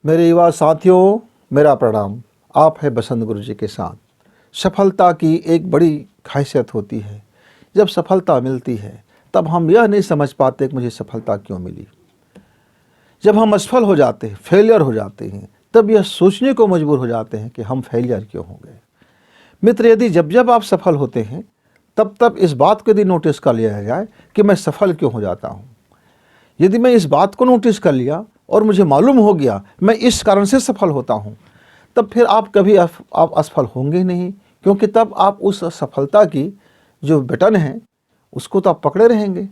मेरे युवा साथियों, मेरा प्रणाम। आप है बसंत गुरु जी के साथ। सफलता की एक बड़ी खासियत होती है, जब सफलता मिलती है तब हम यह नहीं समझ पाते कि मुझे सफलता क्यों मिली। जब हम असफल हो जाते हैं, फेलियर हो जाते हैं, तब यह सोचने को मजबूर हो जाते हैं कि हम फेलियर क्यों हो गए। मित्र, यदि जब जब आप सफल होते हैं तब तब इस बात को यदि नोटिस कर लिया जाए कि मैं सफल क्यों हो जाता हूँ। यदि मैं इस बात को नोटिस कर लिया और मुझे मालूम हो गया मैं इस कारण से सफल होता हूँ, तब फिर आप कभी आप असफल होंगे ही नहीं, क्योंकि तब आप उस सफलता की जो बटन है उसको तो आप पकड़े रहेंगे।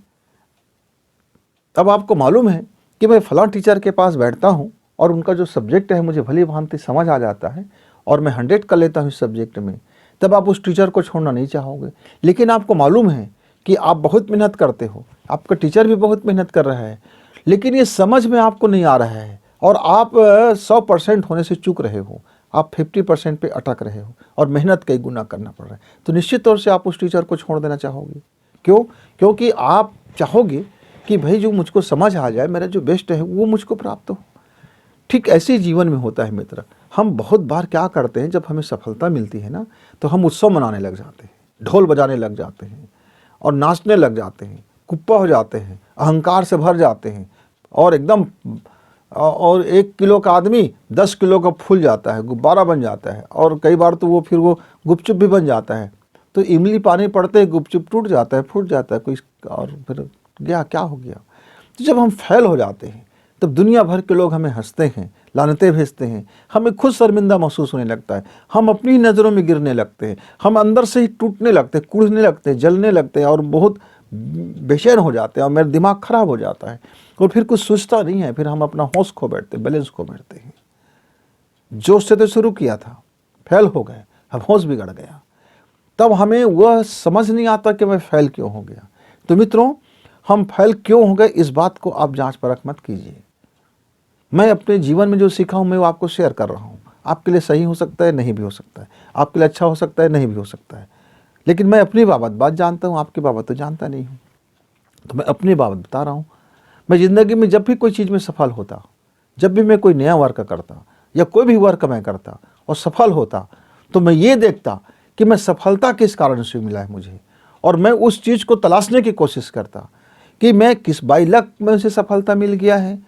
तब आपको मालूम है कि मैं फलां टीचर के पास बैठता हूँ और उनका जो सब्जेक्ट है मुझे भली भांति समझ आ जाता है और मैं 100 कर लेता हूँ इस सब्जेक्ट में। तब आप उस टीचर को छोड़ना नहीं चाहोगे। लेकिन आपको मालूम है कि आप बहुत मेहनत करते हो, आपका टीचर भी बहुत मेहनत कर रहा है, लेकिन ये समझ में आपको नहीं आ रहा है और आप 100% होने से चूक रहे हो, आप 50% पे अटक रहे हो और मेहनत कई गुना करना पड़ रहा है, तो निश्चित तौर से आप उस टीचर को छोड़ देना चाहोगे। क्यों? क्योंकि आप चाहोगे कि भाई जो मुझको समझ आ जाए, मेरा जो बेस्ट है वो मुझको प्राप्त हो। ठीक ऐसे ही जीवन में होता है मित्र। हम बहुत बार क्या करते हैं, जब हमें सफलता मिलती है ना, तो हम उत्सव मनाने लग जाते हैं, ढोल बजाने लग जाते हैं और नाचने लग जाते हैं, कुप्पा हो जाते हैं, अहंकार से भर जाते हैं और एकदम और 1 किलो का आदमी 10 किलो का फूल जाता है, गुब्बारा बन जाता है और कई बार तो वो फिर वो गुपचुप भी बन जाता है। तो इमली पानी पड़ते ही गुपचुप टूट जाता है, फूट जाता है कोई, और फिर गया क्या हो गया। तो जब हम फेल हो जाते हैं तब दुनिया भर के लोग हमें हंसते हैं, लानतें भेजते हैं, हमें खुद शर्मिंदा महसूस होने लगता है, हम अपनी ही नज़रों में गिरने लगते हैं, हम अंदर से ही टूटने लगते हैं, कूदने लगते हैं, जलने लगते हैं और बहुत बेचैन हो जाते हैं और मेरा दिमाग खराब हो जाता है और फिर कुछ सोचता नहीं है, फिर हम अपना होश खो बैठते, बैलेंस खो बैठते हैं। जोश से तो शुरू किया था, फेल हो गए, अब होश बिगड़ गया, तब हमें वह समझ नहीं आता कि मैं फेल क्यों हो गया। तो मित्रों, हम फेल क्यों हो गए इस बात को आप जांच परख मत कीजिए। मैं अपने जीवन में जो सीखा हूं मैं वो आपको शेयर कर रहा हूं। आपके लिए सही हो सकता है, नहीं भी हो सकता है, आपके लिए अच्छा हो सकता है, नहीं भी हो सकता है, लेकिन मैं अपनी बाबत बात जानता हूं, आपकी बाबत तो जानता नहीं हूं, तो मैं अपनी बाबत बता रहा हूं। मैं ज़िंदगी में जब भी कोई चीज़ में सफल होता, जब भी मैं कोई नया वर्क करता या कोई भी वर्क मैं करता और सफल होता, तो मैं ये देखता कि मैं सफलता किस कारण से मिला है मुझे, और मैं उस चीज़ को तलाशने की कोशिश करता कि मैं किस बाई लक में उसे सफलता मिल गया है,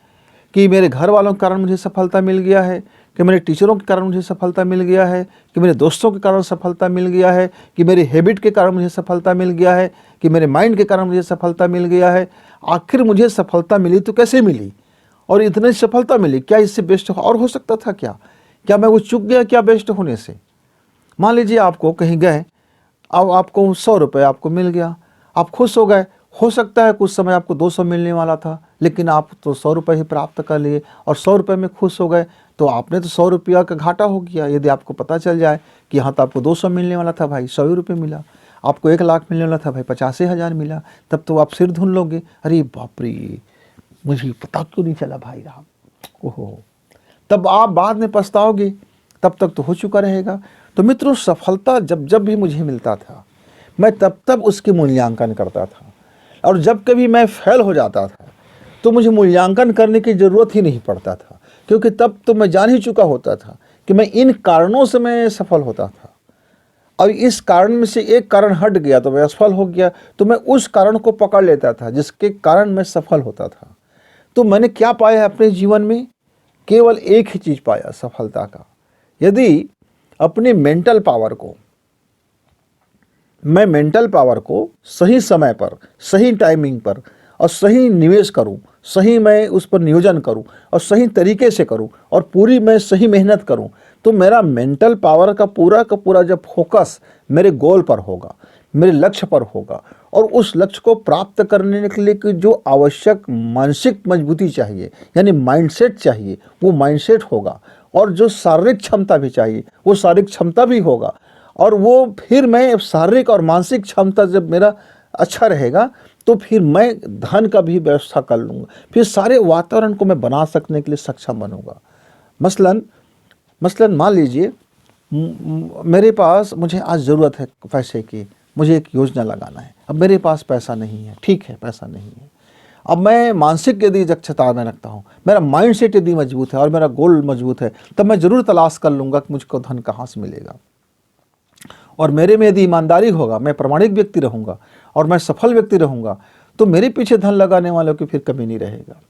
कि मेरे घर वालों के कारण मुझे सफलता मिल गया है, कि मेरे टीचरों के कारण मुझे सफलता मिल गया है, कि मेरे दोस्तों के कारण सफलता मिल गया है, कि मेरी हैबिट के कारण मुझे सफलता मिल गया है, कि मेरे माइंड के कारण मुझे सफलता मिल गया है। आखिर मुझे सफलता मिली तो कैसे मिली और इतनी सफलता मिली, क्या इससे बेस्ट और हो सकता था क्या? क्या मैं वो चूक गया क्या बेस्ट होने से? मान लीजिए आपको कहीं गए, अब आपको 100 रुपये आपको मिल गया, आप खुश हो गए। हो सकता है कुछ समय आपको 200 मिलने वाला था, लेकिन आप तो 100 रुपये ही प्राप्त कर लिए और 100 रुपये में खुश हो गए, तो आपने तो 100 रुपया का घाटा हो गया। यदि आपको पता चल जाए कि हाँ तो आपको 200 मिलने वाला था भाई, 100 रुपये मिला, आपको 1 लाख मिलने वाला था भाई, 85,000 मिला, तब तो आप सिर धुन लोगे, अरे बाप रे, मुझे पता क्यों नहीं चला भाई राम, ओहो। तब आप बाद में पछताओगे, तब तक तो हो चुका रहेगा। तो मित्रों, सफलता जब जब भी मुझे मिलता था मैं तब तब उसकी मूल्यांकन करता था, और जब कभी मैं फेल हो जाता था तो मुझे मूल्यांकन करने की ज़रूरत ही नहीं पड़ता था, क्योंकि तब तो मैं जान ही चुका होता था कि मैं इन कारणों से मैं सफल होता था। और इस कारण में से एक कारण हट गया तो मैं असफल हो गया, तो मैं उस कारण को पकड़ लेता था जिसके कारण मैं सफल होता था। तो मैंने क्या पाया अपने जीवन में? केवल एक ही चीज़ पाया सफलता का। यदि अपनी मेंटल पावर को सही समय पर, सही टाइमिंग पर और सही निवेश करूं, सही मैं उस पर नियोजन करूं और सही तरीके से करूं और पूरी मैं सही मेहनत करूं, तो मेरा मेंटल पावर का पूरा जब फोकस मेरे गोल पर होगा, मेरे लक्ष्य पर होगा, और उस लक्ष्य को प्राप्त करने के लिए कि जो आवश्यक मानसिक मजबूती चाहिए, यानी माइंडसेट चाहिए, वो माइंडसेट होगा, और जो शारीरिक क्षमता भी चाहिए वो शारीरिक क्षमता भी होगा। और वो फिर मैं शारीरिक और मानसिक क्षमता जब मेरा अच्छा रहेगा तो फिर मैं धन का भी व्यवस्था कर लूँगा, फिर सारे वातावरण को मैं बना सकने के लिए सक्षम बनूंगा। मसलन मान लीजिए मेरे पास, मुझे आज ज़रूरत है पैसे की, मुझे एक योजना लगाना है, अब मेरे पास पैसा नहीं है, ठीक है पैसा नहीं है, अब मैं मानसिक यदि दक्षता में रखता हूँ, मेरा माइंड सेट यदि मजबूत है और मेरा गोल मजबूत है, तब मैं ज़रूर तलाश कर लूँगा कि मुझको धन कहाँ से मिलेगा। और मेरे में यदि ईमानदारी होगा, मैं प्रामाणिक व्यक्ति रहूँगा और मैं सफल व्यक्ति रहूँगा, तो मेरे पीछे धन लगाने वालों की फिर कमी नहीं रहेगा।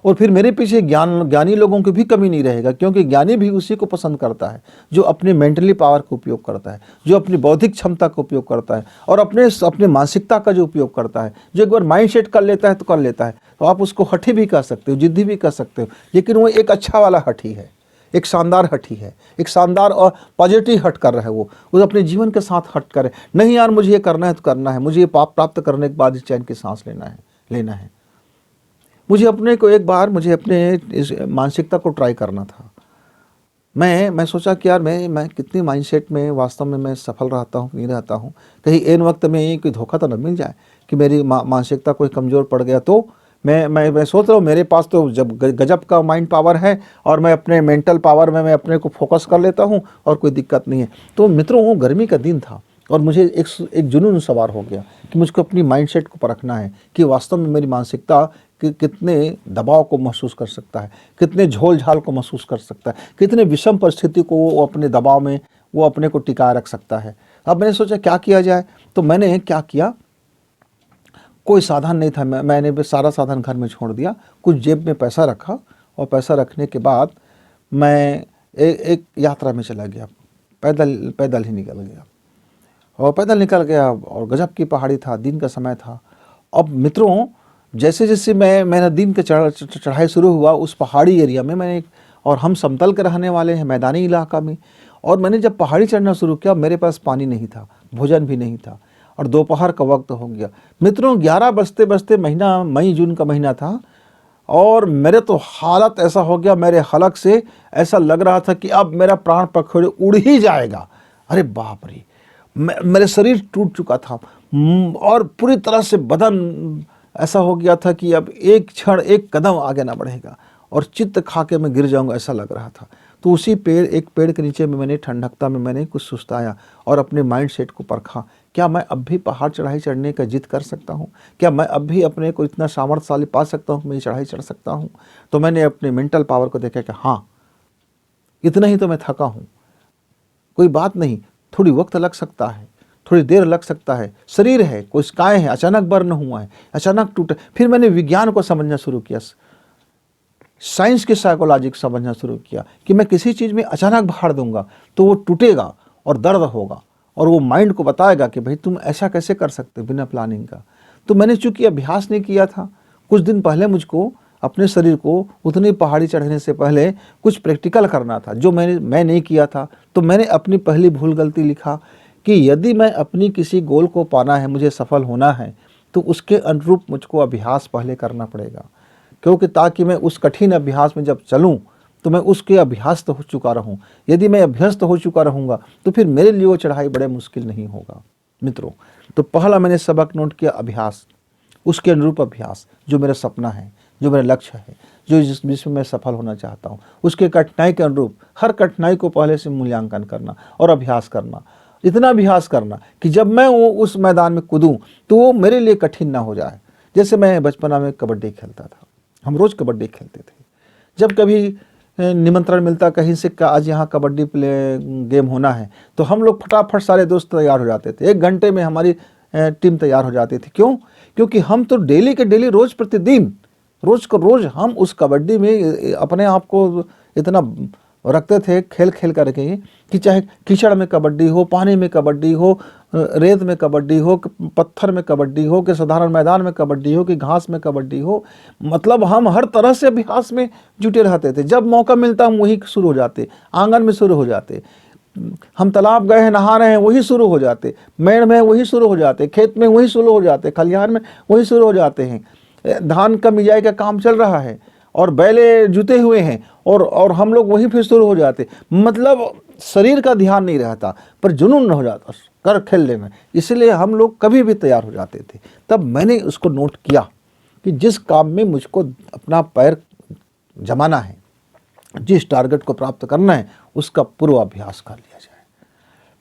और फिर मेरे पीछे ज्ञानी लोगों की भी कमी नहीं रहेगा, क्योंकि ज्ञानी भी उसी को पसंद करता है जो अपनी मेंटली पावर का उपयोग करता है, जो अपनी बौद्धिक क्षमता का उपयोग करता है और अपने मानसिकता का जो उपयोग करता है। जो एक बार माइंड सेट कर लेता है तो कर लेता है। तो आप उसको हठी भी कह सकते हो, जिद्दी भी कह सकते हो, लेकिन वो एक अच्छा वाला हठी है, एक शानदार हठी है, एक शानदार और पॉजिटिव हट कर रहा है। वो अपने जीवन के साथ हट करे, नहीं यार मुझे ये करना है तो करना है, मुझे ये पाप प्राप्त करने के बाद चैन की सांस लेना है। मुझे अपने इस मानसिकता को ट्राई करना था। मैं सोचा कि यार मैं कितनी माइंडसेट में वास्तव में मैं सफल रहता हूँ, नहीं रहता हूँ। कहीं इन वक्त में कोई धोखा तो न मिल जाए कि मेरी मानसिकता कोई कमज़ोर पड़ गया। तो मैं सोच रहा हूँ मेरे पास तो जब गजब का माइंड पावर है और मैं अपने मेंटल पावर में मैं अपने को फोकस कर लेता हूँ और कोई दिक्कत नहीं है। तो मित्रों, वो गर्मी का दिन था और मुझे एक जुनून सवार हो गया कि मुझको अपनी माइंडसेट को परखना है कि वास्तव में मेरी मानसिकता कितने दबाव को महसूस कर सकता है, कितने झोल झाल को महसूस कर सकता है, कितने विषम परिस्थिति को वो अपने दबाव में वो अपने को टिकाए रख सकता है। अब मैंने सोचा क्या किया जाए। तो मैंने क्या किया, कोई साधन नहीं था, मैंने सारा साधन घर में छोड़ दिया, कुछ जेब में पैसा रखा और पैसा रखने के बाद मैं एक यात्रा में चला गया। पैदल ही निकल गया और पैदल निकल गया और गजब की पहाड़ी था, दिन का समय था। अब मित्रों, जैसे जैसे मेरा दिन का चढ़ाई शुरू हुआ उस पहाड़ी एरिया में, और हम समतल के रहने वाले हैं, मैदानी इलाका में, और मैंने जब पहाड़ी चढ़ना शुरू किया, मेरे पास पानी नहीं था, भोजन भी नहीं था और दोपहर का वक्त हो गया। मित्रों, 11 बजते बजते महीना मई जून का महीना था और मेरे तो हालत ऐसा हो गया, मेरे हलक से ऐसा लग रहा था कि अब मेरा प्राण पखेरु उड़ ही जाएगा। अरे बाप रे, मेरे शरीर टूट चुका था और पूरी तरह से बदन ऐसा हो गया था कि अब एक क्षण एक कदम आगे ना बढ़ेगा और चित्त खा के मैं गिर जाऊंगा, ऐसा लग रहा था। तो उसी एक पेड़ के नीचे में मैंने ठंडकता में मैंने कुछ सुस्ताया और अपने माइंड सेट को परखा। क्या मैं अब भी पहाड़ चढ़ाई चढ़ने का जिद कर सकता हूँ? क्या मैं अब भी अपने को इतना सामर्थ्यशाली पा सकता हूँ कि मैं चढ़ाई चढ़ सकता हूँ? तो मैंने अपने मेंटल पावर को देखा कि हाँ, इतना ही तो मैं थका हूँ, कोई बात नहीं, थोड़ी वक्त लग सकता है, थोड़ी देर लग सकता है, शरीर है, कोशिकाएं हैं, अचानक बर्न हुआ है, अचानक टूटे। फिर मैंने विज्ञान को समझना शुरू किया, साइंस की साइकोलॉजी को समझना शुरू किया कि मैं किसी चीज़ में अचानक भाड़ दूंगा तो वो टूटेगा और दर्द होगा और वो माइंड को बताएगा कि भाई तुम ऐसा कैसे कर सकते हो बिना प्लानिंग का। तो मैंने चूंकि अभ्यास नहीं किया था, कुछ दिन पहले मुझको अपने शरीर को उतनी पहाड़ी चढ़ने से पहले कुछ प्रैक्टिकल करना था जो मैं नहीं किया था। तो मैंने अपनी पहली भूल गलती लिखा कि यदि मैं अपनी किसी गोल को पाना है, मुझे सफल होना है, तो उसके अनुरूप मुझको अभ्यास पहले करना पड़ेगा, क्योंकि ताकि मैं उस कठिन अभ्यास में जब चलूं तो मैं उसके अभ्यस्त हो चुका रहूं। यदि मैं अभ्यस्त हो चुका रहूंगा तो फिर मेरे लिए वो चढ़ाई बड़े मुश्किल नहीं होगा। मित्रों, तो पहला मैंने सबक नोट किया, अभ्यास, उसके अनुरूप अभ्यास, जो मेरा सपना है, जो मेरा लक्ष्य है, जो जिसमें मैं सफल होना चाहता हूँ, उसके कठिनाई के अनुरूप हर कठिनाई को पहले से मूल्यांकन करना और अभ्यास करना। इतना अभ्यास करना कि जब मैं वो उस मैदान में कूदूं तो वो मेरे लिए कठिन ना हो जाए। जैसे मैं बचपना में कबड्डी खेलता था, हम रोज़ कबड्डी खेलते थे। जब कभी निमंत्रण मिलता कहीं से कि आज यहाँ कबड्डी गेम होना है, तो हम लोग फटाफट सारे दोस्त तैयार हो जाते थे। 1 घंटे में हमारी टीम तैयार हो जाती थी। क्यों? क्योंकि हम तो डेली के डेली, रोज़ प्रतिदिन, रोज़ को रोज़ हम उस कबड्डी में अपने आप को इतना रखते थे खेल खेल करके कि चाहे कीचड़ में कबड्डी हो, पानी में कबड्डी हो, रेत में कबड्डी हो, पत्थर में कबड्डी हो, कि साधारण मैदान में कबड्डी हो, कि घास में कबड्डी हो, मतलब हम हर तरह से अभ्यास में जुटे रहते थे। जब मौका मिलता हम वही शुरू हो जाते, आंगन में शुरू हो जाते, हम तालाब गए हैं नहा रहे हैं वही शुरू हो जाते, मेड़ में वही शुरू हो जाते, खेत में वही शुरू हो जाते, खलिहान में वही शुरू हो जाते हैं। धान का मिजाई का काम चल रहा है और बैले जुते हुए हैं और हम लोग वहीं फिर शुरू हो जाते। मतलब शरीर का ध्यान नहीं रहता पर जुनून हो जाता कर खेलने में, इसलिए हम लोग कभी भी तैयार हो जाते थे। तब मैंने उसको नोट किया कि जिस काम में मुझको अपना पैर जमाना है, जिस टारगेट को प्राप्त करना है, उसका पूर्वाभ्यास कर लिया जाए।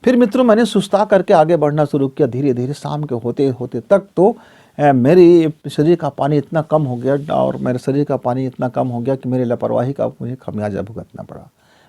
फिर मित्रों, मैंने सुस्ता करके आगे बढ़ना शुरू किया। धीरे धीरे शाम के होते होते तक तो मेरी शरीर का पानी इतना कम हो गया और मेरे शरीर का पानी इतना कम हो गया कि मेरी लापरवाही का मुझे खमियाजा भुगतना पड़ा।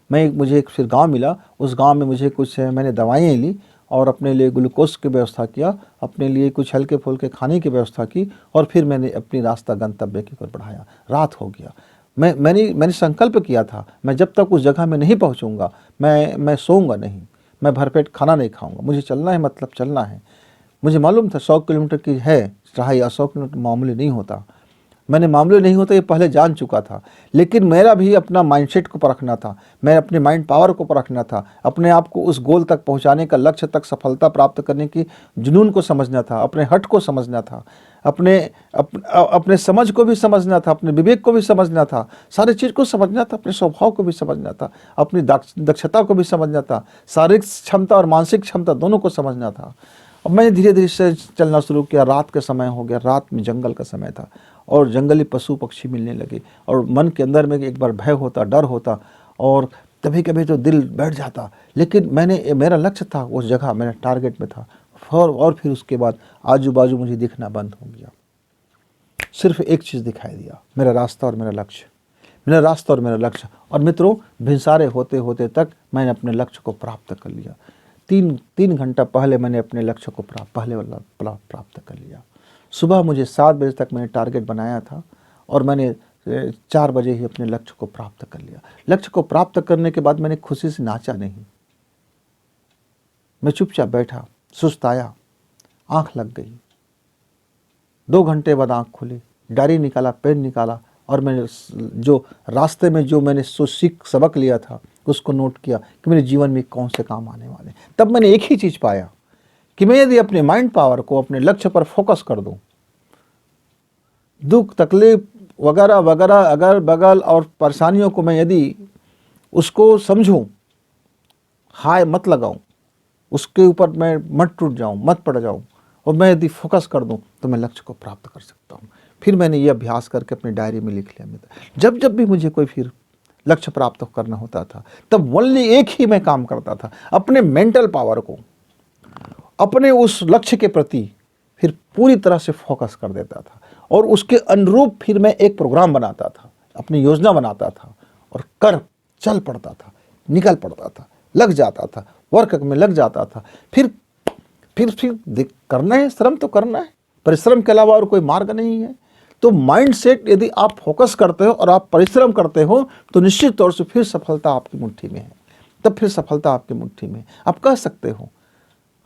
मुझे एक फिर गांव मिला, उस गांव में मुझे कुछ मैंने दवाइयाँ ली और अपने लिए ग्लूकोज की व्यवस्था किया, अपने लिए कुछ हल्के फुल्के खाने की व्यवस्था की और फिर मैंने अपनी रास्ता गंतव्य की ओर बढ़ाया। रात हो गया। मैंने संकल्प किया था, मैं जब तक उस जगह में नहीं पहुंचूंगा मैं सोऊंगा नहीं, मैं भरपेट खाना नहीं खाऊंगा, मुझे चलना है, मतलब चलना है। मुझे मालूम था 100 किलोमीटर की है चढ़ाई, 100 किलोमीटर मामूली नहीं होता, मैंने मामले नहीं होता ये पहले जान चुका था। लेकिन मेरा भी अपना माइंडसेट को परखना था, मैं अपने माइंड पावर को परखना था, अपने आप को उस गोल तक पहुंचाने का, लक्ष्य तक सफलता प्राप्त करने की जुनून को समझना था, अपने हट को समझना था, अपने समझ को भी समझना था, अपने विवेक को भी समझना था, सारी चीज़ को समझना था, अपने स्वभाव को भी समझना था, अपनी दक्षता को भी समझना था, शारीरिक क्षमता और मानसिक क्षमता दोनों को समझना था। अब मैंने धीरे धीरे से चलना शुरू किया। रात का समय हो गया, रात में जंगल का समय था और जंगली पशु पक्षी मिलने लगे और मन के अंदर में एक बार भय होता, डर होता और कभी कभी तो दिल बैठ जाता। लेकिन मेरा लक्ष्य था उस जगह, मेरा टारगेट में था। और फिर उसके बाद आजू बाजू मुझे दिखना बंद हो गया। सिर्फ एक चीज़ दिखाई दिया, मेरा रास्ता और मेरा लक्ष्य, मेरा रास्ता और मेरा लक्ष्य। और मित्रों, भिनसारे होते होते तक मैंने अपने लक्ष्य को प्राप्त कर लिया। तीन घंटा पहले मैंने अपने लक्ष्य को प्राप्त कर लिया। सुबह मुझे 7 बजे तक मैंने टारगेट बनाया था और मैंने 4 बजे ही अपने लक्ष्य को प्राप्त कर लिया। लक्ष्य को प्राप्त करने के बाद मैंने खुशी से नाचा नहीं, मैं चुपचाप बैठा, सुस्ताया, आँख लग गई। 2 घंटे बाद आँख खुली, डायरी निकाला, पेन निकाला और मैंने जो रास्ते में जो मैंने सबक लिया था उसको नोट किया कि मेरे जीवन में कौन से काम आने वाले। तब मैंने एक ही चीज़ पाया कि मैं यदि अपने माइंड पावर को अपने लक्ष्य पर फोकस कर दूं, दुख तकलीफ वगैरह वगैरह अगल बगल और परेशानियों को मैं यदि उसको समझूं, हाय मत लगाऊं, उसके ऊपर मैं मत टूट जाऊं, मत पड़ जाऊं और मैं यदि फोकस कर दूं तो मैं लक्ष्य को प्राप्त कर सकता हूं। फिर मैंने ये अभ्यास करके अपनी डायरी में लिख लिया। जब भी मुझे कोई फिर लक्ष्य प्राप्त करना होता था तब ओनली एक ही मैं काम करता था, अपने मेंटल पावर को अपने उस लक्ष्य के प्रति फिर पूरी तरह से फोकस कर देता था और उसके अनुरूप फिर मैं एक प्रोग्राम बनाता था, अपनी योजना बनाता था और चल पड़ता था, निकल पड़ता था, लग जाता था, वर्क में लग जाता था। फिर करना है, श्रम तो करना है, परिश्रम के अलावा और कोई मार्ग नहीं है। तो माइंड सेट यदि आप फोकस करते हो और आप परिश्रम करते हो तो निश्चित तौर से फिर सफलता आपकी मुट्ठी में है। तब फिर सफलता आपकी मुट्ठी में। आप कह सकते हो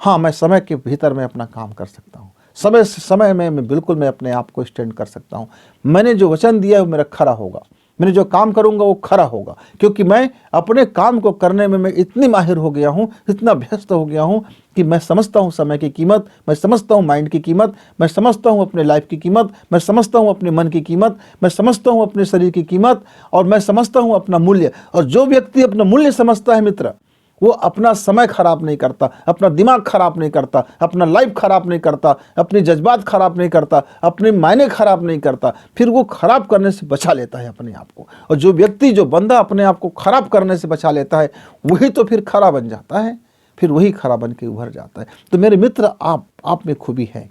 हाँ, मैं समय के भीतर मैं अपना काम कर सकता हूँ, समय में मैं बिल्कुल मैं अपने आप को स्टैंड कर सकता हूँ। मैंने जो वचन दिया है वो मेरा खरा होगा, मैंने जो काम करूंगा वो खरा होगा, क्योंकि मैं अपने काम को करने में मैं इतनी माहिर हो गया हूँ, इतना व्यस्त हो गया हूँ कि मैं समझता हूँ समय की कीमत, मैं समझता हूँ माइंड की कीमत, मैं समझता हूँ अपने लाइफ की कीमत, मैं समझता हूँ अपने मन की कीमत, मैं समझता हूँ अपने शरीर की कीमत और मैं समझता हूँ अपना मूल्य। और जो व्यक्ति अपना मूल्य समझता है मित्र, वो अपना समय खराब नहीं करता, अपना दिमाग खराब नहीं करता, अपना लाइफ खराब नहीं करता, अपने जज्बात खराब नहीं करता, अपने मायने खराब नहीं करता, फिर वो खराब करने से बचा लेता है अपने आप को। और जो बंदा अपने आप को खराब करने से बचा लेता है वही तो फिर खरा बन जाता है, फिर वही खरा बन के उभर जाता है। तो मेरे मित्र, आप में खूबी है,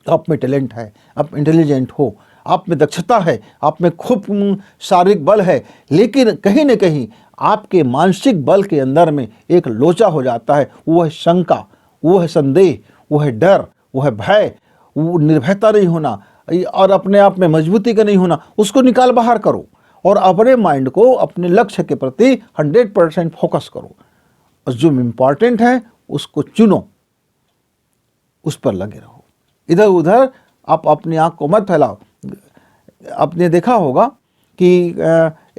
आप में टैलेंट है, आप इंटेलिजेंट हो, आप में दक्षता है, आप में खूब शारीरिक बल है, लेकिन कहीं न कहीं आपके मानसिक बल के अंदर में एक लोचा हो जाता है। वो है शंका, वो है संदेह, वो है डर, वो है भय, वो निर्भयता नहीं होना और अपने आप में मजबूती का नहीं होना। उसको निकाल बाहर करो और अपने माइंड को अपने लक्ष्य के प्रति 100% फोकस करो और जो इम्पॉर्टेंट है उसको चुनो, उस पर लगे रहो। इधर उधर आप अपनी आँख को मत फैलाओ। आपने देखा होगा कि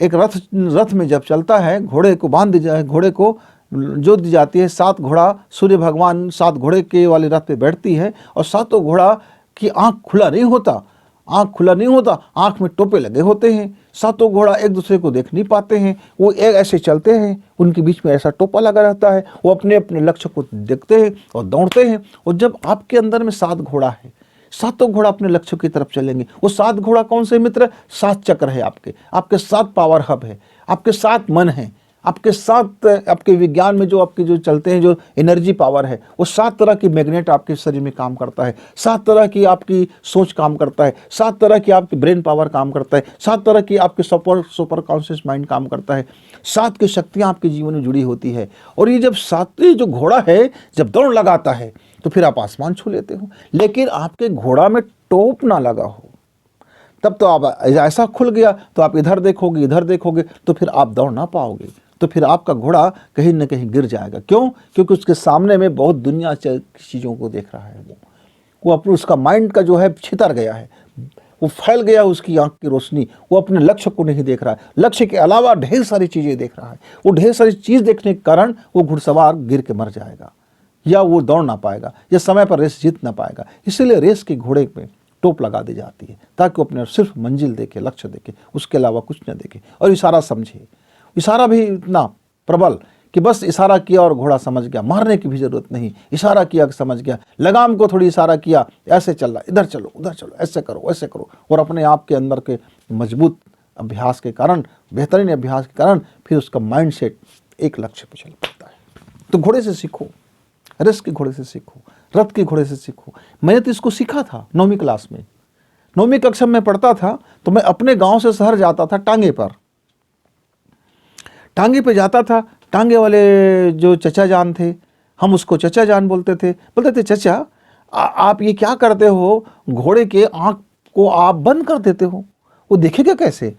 एक रथ में जब चलता है, घोड़े को बांध दिया है, घोड़े को जोत दी जाती है, 7 घोड़ा, सूर्य भगवान 7 घोड़े के वाले रथ पे बैठती है और 7 घोड़ा की आँख खुला नहीं होता, आँख में टोपे लगे होते हैं। 7 घोड़ा एक दूसरे को देख नहीं पाते हैं, वो ऐसे चलते हैं, उनके बीच में ऐसा टोपा लगा रहता है, वो अपने अपने लक्ष्य को देखते हैं और दौड़ते हैं। और जब आपके अंदर में 7 घोड़ा है, 7 घोड़ा अपने लक्ष्य की तरफ चलेंगे। वो 7 घोड़ा कौन से मित्र? 7 चक्र है आपके 7 पावर हब है, आपके 7 मन है, आपके 7 आपके विज्ञान में जो आपके जो चलते हैं, जो एनर्जी पावर है, वो 7 तरह की मैग्नेट आपके शरीर में काम करता है, 7 तरह की आपकी सोच काम करता है, 7 तरह की आपकी ब्रेन पावर काम करता है, 7 तरह की आपके सुपर कॉन्शियस माइंड काम करता है, 7 की शक्तियाँ आपके जीवन में जुड़ी होती है। और ये जब 7वीं जो घोड़ा है जब दौड़ लगाता है तो फिर आप आसमान छू लेते हो। लेकिन आपके घोड़ा में टोप ना लगा हो, तब तो आप ऐसा खुल गया तो आप इधर देखोगे तो फिर आप दौड़ ना पाओगे, तो फिर आपका घोड़ा कहीं न कहीं गिर जाएगा। क्यों? क्योंकि उसके सामने में बहुत दुनिया की चीज़ों को देख रहा है। वो अपने उसका माइंड का जो है छितर गया है, वो फैल गया उसकी आंख की रोशनी, वो अपने लक्ष्य को नहीं देख रहा है, लक्ष्य के अलावा ढेर सारी चीज़ें देख रहा है। वो ढेर सारी चीज़ देखने के कारण वो घुड़सवार गिर के मर जाएगा, या वो दौड़ ना पाएगा, या समय पर रेस जीत ना पाएगा। इसीलिए रेस के घोड़े पे टोप लगा दी जाती है, ताकि वो अपने सिर्फ मंजिल देखे, लक्ष्य देखे, उसके अलावा कुछ न देखे, और इशारा समझे। इशारा भी इतना प्रबल कि बस इशारा किया और घोड़ा समझ गया, मारने की भी जरूरत नहीं, इशारा किया कि समझ गया। लगाम को थोड़ी इशारा किया, ऐसे चल रहा, इधर चलो उधर चलो, ऐसे करो वैसे करो, और अपने आप के अंदर के मजबूत अभ्यास के कारण, बेहतरीन अभ्यास के कारण फिर उसका माइंड सेट एक लक्ष्य पर चल पड़ता है। तो घोड़े से सीखो, रेस के घोड़े से सीखो, रथ के घोड़े से सीखो। मैंने तो इसको सीखा था 9वीं क्लास में। 9वीं कक्षा में पढ़ता था तो मैं अपने गांव से शहर जाता था टांगे पर। टांगे पे जाता था, टांगे वाले जो चचा जान थे, हम उसको चचा जान बोलते थे चचा आप ये क्या करते हो, घोड़े के आँख को आप बंद कर देते हो, वो देखेगा कैसे?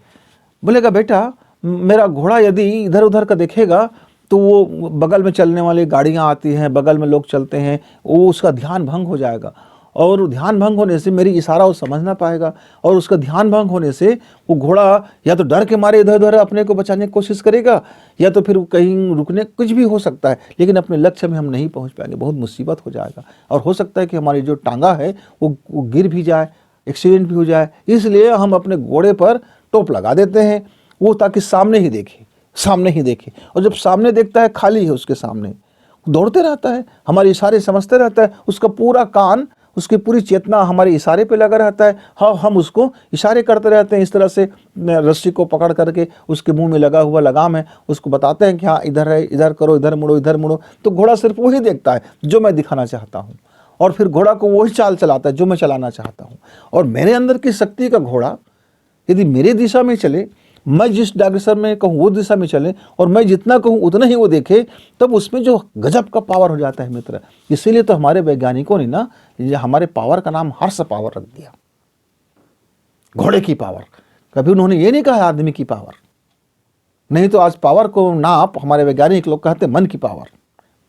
बोलेगा बेटा मेरा घोड़ा यदि इधर उधर का देखेगा तो वो बगल में चलने वाली गाड़ियाँ आती हैं, बगल में लोग चलते हैं, वो उसका ध्यान भंग हो जाएगा, और ध्यान भंग होने से मेरी इशारा वो समझ ना पाएगा, और उसका ध्यान भंग होने से वो घोड़ा या तो डर के मारे इधर उधर अपने को बचाने की कोशिश करेगा, या तो फिर कहीं रुकने, कुछ भी हो सकता है, लेकिन अपने लक्ष्य में हम नहीं पहुंच पाएंगे, बहुत मुसीबत हो जाएगा। और हो सकता है कि हमारी जो टांगा है वो गिर भी जाए, एक्सीडेंट भी हो जाए। इसलिए हम अपने घोड़े पर टोप लगा देते हैं, वो ताकि सामने ही देखे, और जब सामने देखता है खाली है उसके सामने, दौड़ते रहता है, हमारे इशारे समझते रहता है, उसका पूरा कान, उसकी पूरी चेतना हमारे इशारे पे लगा रहता है। हाँ, हम उसको इशारे करते रहते हैं, इस तरह से रस्सी को पकड़ करके उसके मुंह में लगा हुआ लगाम है, उसको बताते हैं कि हाँ इधर है, इधर करो, इधर मुड़ो। तो घोड़ा सिर्फ वही देखता है जो मैं दिखाना चाहता हूँ, और फिर घोड़ा को वही चाल चलाता है जो मैं चलाना चाहता हूँ। और मेरे अंदर की शक्ति का घोड़ा यदि मेरे दिशा में चले, मैं जिस डायरेक्शन में कहूँ वो दिशा में चले, और मैं जितना कहूँ उतना ही वो देखे, तब उसमें जो गजब का पावर हो जाता है मित्र। इसीलिए तो हमारे वैज्ञानिकों ने ना ये हमारे पावर का नाम हॉर्स पावर रख दिया, घोड़े की पावर। कभी उन्होंने ये नहीं कहा आदमी की पावर, नहीं तो आज पावर को नाप हमारे वैज्ञानिक लोग कहते मन की पावर,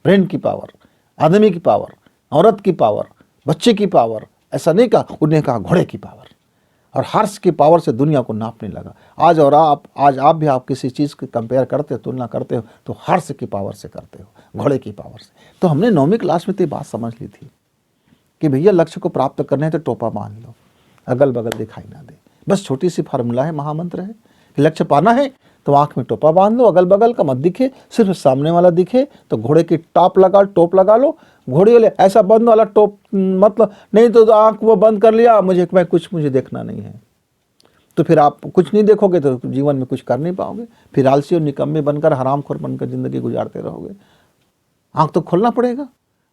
ब्रेन की पावर, आदमी की पावर, औरत की पावर, बच्चे की पावर। ऐसा नहीं कहा, उन्हें कहा घोड़े की पावर। और हर्ष की पावर से दुनिया को नापने लगा। आज आप भी आप किसी चीज़ की कंपेयर करते हो, तुलना करते हो, तो हर्ष की पावर से करते हो, घोड़े की पावर से। तो हमने 9वीं क्लास में तो ये बात समझ ली थी कि भैया लक्ष्य को प्राप्त करने है तो टोपा बांध लो, अगल बगल दिखाई ना दे। बस छोटी सी फार्मूला है, महामंत्र है कि लक्ष्य पाना है तो आँख में टोपा बांध लो, अगल बगल का मत दिखे, सिर्फ सामने वाला दिखे। तो घोड़े की टोप लगा लो, घोड़े वाले ऐसा बंद वाला टोप, मतलब नहीं तो आँख वो बंद कर लिया, मुझे देखना नहीं है, तो फिर आप कुछ नहीं देखोगे तो जीवन में कुछ कर नहीं पाओगे, फिर आलसी और निकम्मे बनकर, हरामखोर बनकर जिंदगी गुजारते रहोगे। आँख तो खोलना पड़ेगा,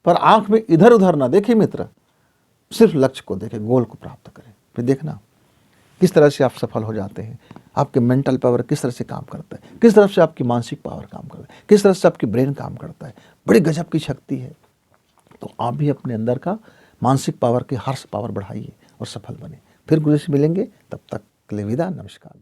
पर आँख में इधर उधर ना देखे मित्र, सिर्फ लक्ष्य को देखे, गोल को प्राप्त करें। फिर देखना किस तरह से आप सफल हो जाते हैं, आपके मेंटल पावर किस तरह से काम करता है, किस तरह से आपकी मानसिक पावर काम करता है, किस तरह से आपकी ब्रेन काम करता है। बड़ी गजब की शक्ति है। तो आप भी अपने अंदर का मानसिक पावर की हॉर्स पावर बढ़ाइए और सफल बने। फिर गुरु से मिलेंगे, तब तक के लिए विदा, नमस्कार।